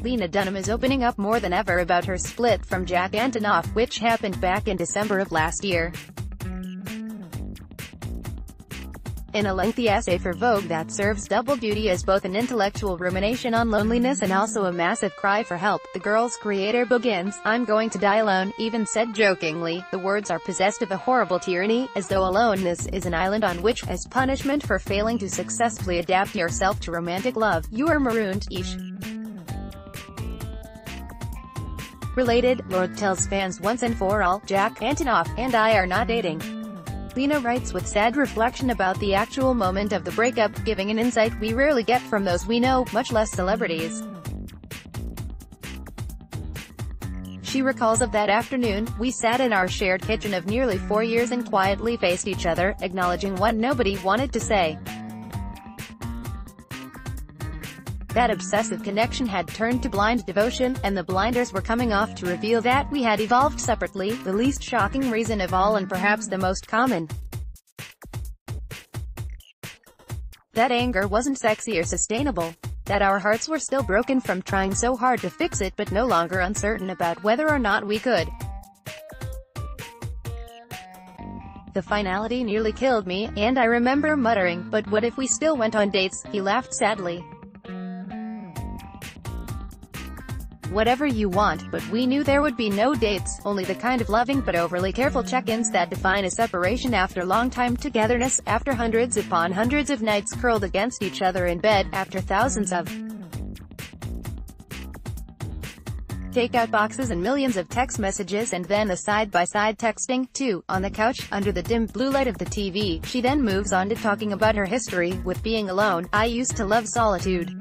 Lena Dunham is opening up more than ever about her split from Jack Antonoff, which happened back in December of last year. In a lengthy essay for Vogue that serves double duty as both an intellectual rumination on loneliness and also a massive cry for help, the girl's creator begins, "I'm going to die alone," even said jokingly. The words are possessed of a horrible tyranny, as though aloneness is an island on which, as punishment for failing to successfully adapt yourself to romantic love, you are marooned. Related, Lorde tells fans once and for all, "Jack Antonoff and I are not dating." Lena writes with sad reflection about the actual moment of the breakup, giving an insight we rarely get from those we know, much less celebrities. She recalls of that afternoon, "We sat in our shared kitchen of nearly 4 years and quietly faced each other, acknowledging what nobody wanted to say." That obsessive connection had turned to blind devotion, and the blinders were coming off to reveal that we had evolved separately, the least shocking reason of all and perhaps the most common. That anger wasn't sexy or sustainable. That our hearts were still broken from trying so hard to fix it but no longer uncertain about whether or not we could. The finality nearly killed me, and I remember muttering, "But what if we still went on dates?" He laughed sadly. "Whatever you want, but we knew there would be no dates, only the kind of loving but overly careful check-ins that define a separation after long-time togetherness, after hundreds upon hundreds of nights curled against each other in bed, after thousands of takeout boxes and millions of text messages and then the side-by-side texting, too, on the couch, under the dim blue light of the TV." She then moves on to talking about her history with being alone. "I used to love solitude.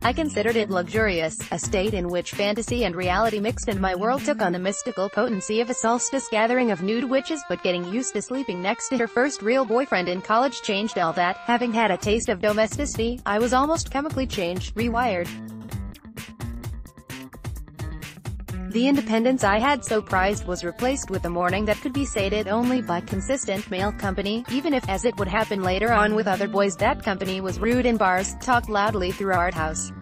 I considered it luxurious, a state in which fantasy and reality mixed and my world took on the mystical potency of a solstice gathering of nude witches, but getting used to sleeping next to her first real boyfriend in college changed all that. Having had a taste of domesticity, I was almost chemically changed, rewired. The independence I had so prized was replaced with a morning that could be sated only by consistent male company, even if, as it would happen later on with other boys, that company was rude in bars, talked loudly through art house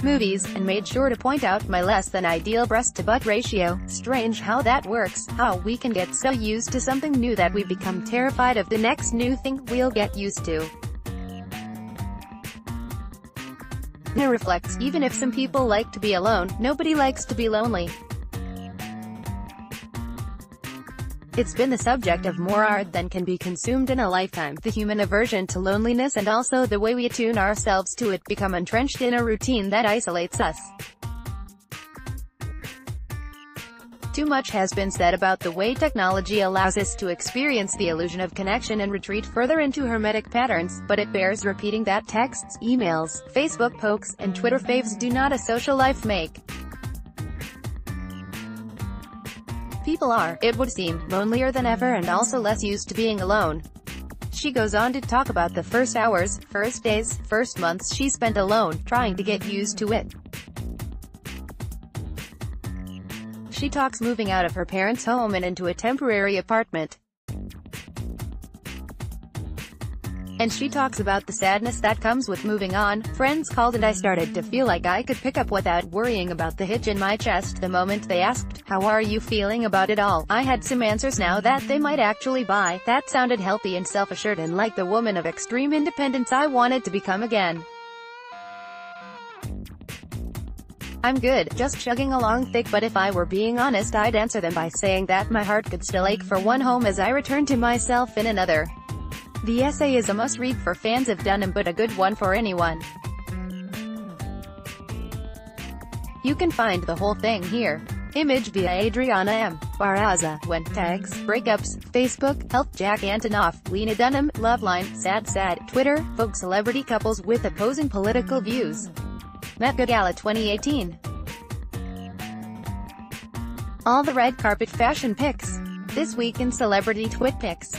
movies, and made sure to point out my less than ideal breast-to-butt ratio. Strange how that works, how we can get so used to something new that we become terrified of the next new thing we'll get used to." Lena reflects, "Even if some people like to be alone, nobody likes to be lonely. It's been the subject of more art than can be consumed in a lifetime. The human aversion to loneliness and also the way we attune ourselves to it become entrenched in a routine that isolates us. Too much has been said about the way technology allows us to experience the illusion of connection and retreat further into hermetic patterns, but it bears repeating that texts, emails, Facebook pokes, and Twitter faves do not a social life make. People are, it would seem, lonelier than ever and also less used to being alone." She goes on to talk about the first hours, first days, first months she spent alone, trying to get used to it. She talks moving out of her parents' home and into a temporary apartment. And she talks about the sadness that comes with moving on. "Friends called and I started to feel like I could pick up without worrying about the hitch in my chest. The moment they asked, 'How are you feeling about it all?' I had some answers now that they might actually buy. That sounded healthy and self-assured and like the woman of extreme independence I wanted to become again. I'm good, just chugging along thick, but if I were being honest I'd answer them by saying that my heart could still ache for one home as I return to myself in another." The essay is a must-read for fans of Dunham but a good one for anyone. You can find the whole thing here. Image via Adriana M. Barraza. When tags, breakups, Facebook, health. Jack Antonoff, Lena Dunham, Loveline, sad. Twitter, Vogue celebrity couples with opposing political views. Met Gala 2018. All the red carpet fashion pics. This week in Celebrity Twit Pics.